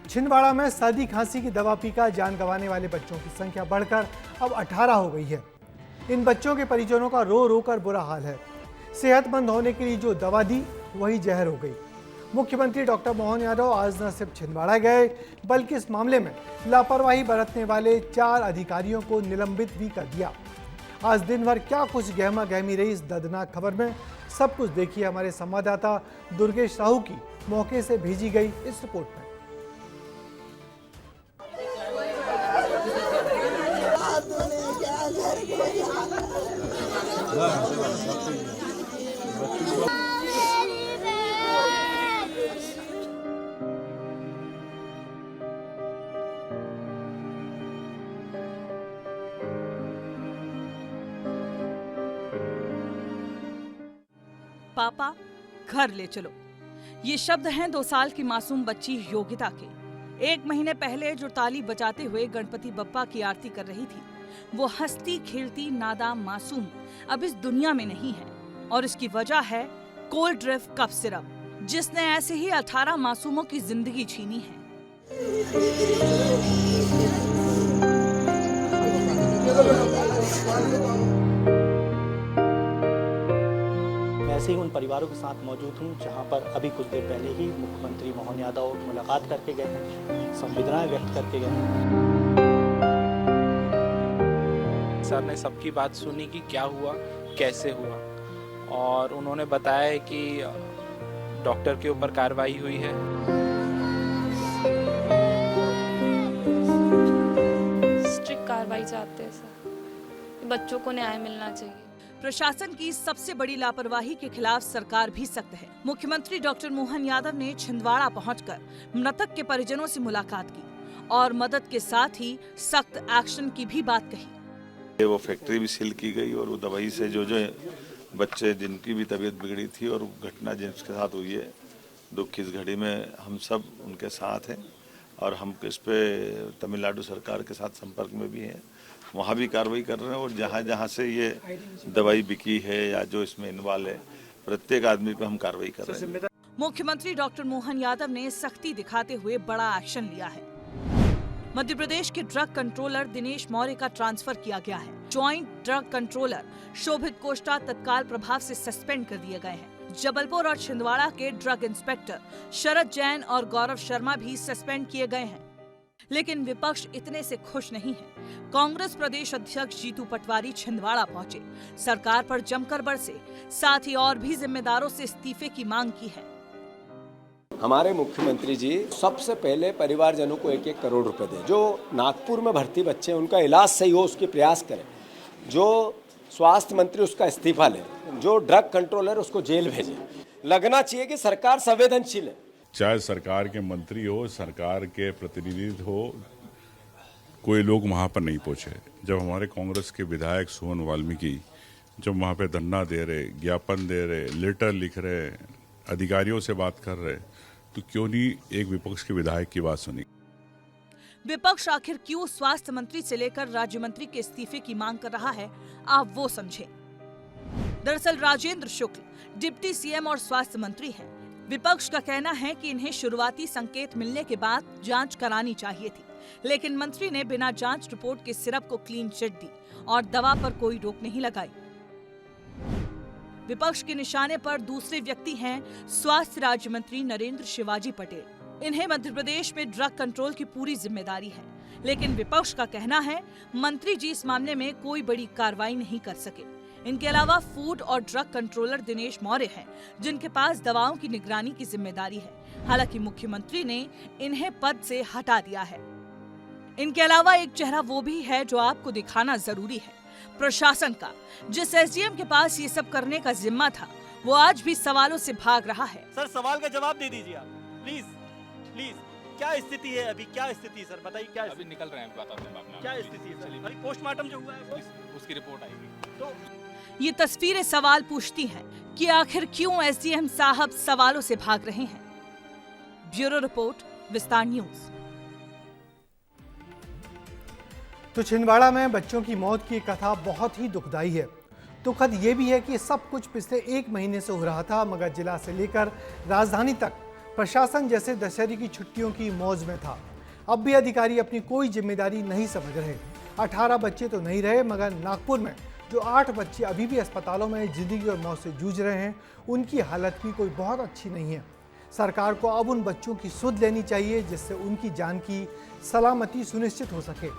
छिंदवाड़ा में सर्दी खांसी की दवा पीकर जान गंवाने वाले बच्चों की संख्या बढ़कर अब 18 हो गई है। इन बच्चों के परिजनों का रो रो कर बुरा हाल है। सेहतमंद होने के लिए जो दवा दी वही जहर हो गई। मुख्यमंत्री डॉक्टर मोहन यादव आज न सिर्फ छिंदवाड़ा गए बल्कि इस मामले में लापरवाही बरतने वाले 4 अधिकारियों को निलंबित भी कर दिया। आज दिन भर क्या कुछ गहमा गहमी रही इस दर्दनाक खबर में, सब कुछ देखिए हमारे संवाददाता दुर्गेश साहू की मौके से भेजी गई इस रिपोर्ट में। पापा घर ले चलो, ये शब्द हैं 2 साल की मासूम बच्ची योगिता के। 1 महीने पहले जो ताली बजाते हुए गणपति बप्पा की आरती कर रही थी, वो हंसती खेलती नादाम मासूम अब इस दुनिया में नहीं है। और इसकी वजह है कोल्ड ड्रिफ्ट कफ सिरप, जिसने ऐसे ही 18 मासूमों की जिंदगी छीनी है। ऐसे ही उन परिवारों के साथ मौजूद हूं जहां पर अभी कुछ देर पहले ही मुख्यमंत्री मोहन यादव मुलाकात करके गए हैं, संवेदनाएं व्यक्त करके गए हैं। सर ने सबकी बात सुनी कि क्या हुआ, कैसे हुआ, और उन्होंने बताया है कि डॉक्टर के ऊपर कार्रवाई हुई है। स्ट्रिक्ट कार्रवाई चाहते हैं सर, बच्चों को न्याय मिलना चाहिए। प्रशासन की सबसे बड़ी लापरवाही के खिलाफ सरकार भी सख्त है। मुख्यमंत्री डॉक्टर मोहन यादव ने छिंदवाड़ा पहुंचकर मृतक के परिजनों से मुलाकात की और मदद के साथ ही सख्त एक्शन की भी बात कही। वो फैक्ट्री भी सील की गई और वो दवाई से जो बच्चे जिनकी भी तबीयत बिगड़ी थी और घटना जिनके साथ हुई है, दुख की इस घड़ी में हम सब उनके साथ हैं और हम इस पे तमिलनाडु सरकार के साथ संपर्क में भी हैं। वहाँ भी कार्रवाई कर रहे हैं और जहाँ जहाँ से ये दवाई बिकी है या जो इसमें इन्वॉल्व है, प्रत्येक आदमी पे हम कार्रवाई कर रहे हैं। मुख्यमंत्री डॉक्टर मोहन यादव ने सख्ती दिखाते हुए बड़ा एक्शन लिया है। मध्य प्रदेश के ड्रग कंट्रोलर दिनेश मौर्य का ट्रांसफर किया गया है। ज्वाइंट ड्रग कंट्रोलर शोभित कोष्टा तत्काल प्रभाव से सस्पेंड कर दिए गए हैं। जबलपुर और छिंदवाड़ा के ड्रग इंस्पेक्टर शरद जैन और गौरव शर्मा भी सस्पेंड किए गए हैं। लेकिन विपक्ष इतने से खुश नहीं है। कांग्रेस प्रदेश अध्यक्ष जीतू पटवारी छिंदवाड़ा पहुंचे, सरकार पर जमकर बरसे, साथ ही और भी जिम्मेदारों से इस्तीफे की मांग की है। हमारे मुख्यमंत्री जी सबसे पहले परिवारजनों को 1-1 करोड़ रुपए दें। जो नागपुर में भर्ती बच्चे हैं उनका इलाज सही हो उसके प्रयास करें। जो स्वास्थ्य मंत्री उसका इस्तीफा ले, जो ड्रग कंट्रोलर उसको जेल भेजे। लगना चाहिए कि सरकार संवेदनशील है। चाहे सरकार के मंत्री हो, सरकार के प्रतिनिधि हो, कोई लोग वहाँ पर नहीं पहुँचे। जब हमारे कांग्रेस के विधायक सुमन वाल्मीकि जब वहाँ पे धरना दे रहे, ज्ञापन दे रहे, लेटर लिख रहे, अधिकारियों से बात कर रहे, तो क्यों नहीं एक विपक्ष के विधायक की बात सुनी। विपक्ष आखिर क्यों स्वास्थ्य मंत्री से लेकर राज्य मंत्री के इस्तीफे की मांग कर रहा है, आप वो समझें। दरअसल राजेंद्र शुक्ल डिप्टी सीएम और स्वास्थ्य मंत्री हैं। विपक्ष का कहना है कि इन्हें शुरुआती संकेत मिलने के बाद जांच करानी चाहिए थी, लेकिन मंत्री ने बिना जांच रिपोर्ट के सिरप को क्लीन चिट दी और दवा पर कोई रोक नहीं लगाई। विपक्ष के निशाने पर दूसरे व्यक्ति हैं स्वास्थ्य राज्य मंत्री नरेंद्र शिवाजी पटेल। इन्हें मध्य प्रदेश में ड्रग कंट्रोल की पूरी जिम्मेदारी है, लेकिन विपक्ष का कहना है मंत्री जी इस मामले में कोई बड़ी कार्रवाई नहीं कर सके। इनके अलावा फूड और ड्रग कंट्रोलर दिनेश मौर्य हैं, जिनके पास दवाओं की निगरानी की जिम्मेदारी है। हालांकि मुख्यमंत्री ने इन्हें पद से हटा दिया है। इनके अलावा एक चेहरा वो भी है जो आपको दिखाना जरूरी है, प्रशासन का। जिस एसडीएम के पास ये सब करने का जिम्मा था, वो आज भी सवालों से भाग रहा है। सर सवाल का जवाब दे दीजिए आप, प्लीज प्लीज। क्या स्थिति है अभी, क्या स्थिति सर बताइए। क्या अभी निकल रहे हैं, बताते हैं क्या स्थिति है सर? अभी पोस्टमार्टम जो हुआ है उसकी रिपोर्ट आएगी। तो ये तस्वीरें सवाल पूछती हैं कि आखिर क्यों एसडीएम साहब सवालों से भाग रहे हैं। ब्यूरो रिपोर्ट, विस्तार न्यूज। तो छिंदवाड़ा में बच्चों की मौत की कथा बहुत ही दुखदाई है। दुखद ये भी है कि सब कुछ पिछले 1 महीने से हो रहा था, मगर जिला से लेकर राजधानी तक प्रशासन जैसे दशहरे की छुट्टियों की मौज में था। अब भी अधिकारी अपनी कोई जिम्मेदारी नहीं समझ रहे। 18 बच्चे तो नहीं रहे, मगर नागपुर में जो 8 बच्चे अभी भी अस्पतालों में जिंदगी और मौत से जूझ रहे हैं, उनकी हालत भी कोई बहुत अच्छी नहीं है। सरकार को अब उन बच्चों की सुध लेनी चाहिए, जिससे उनकी जान की सलामती सुनिश्चित हो सके।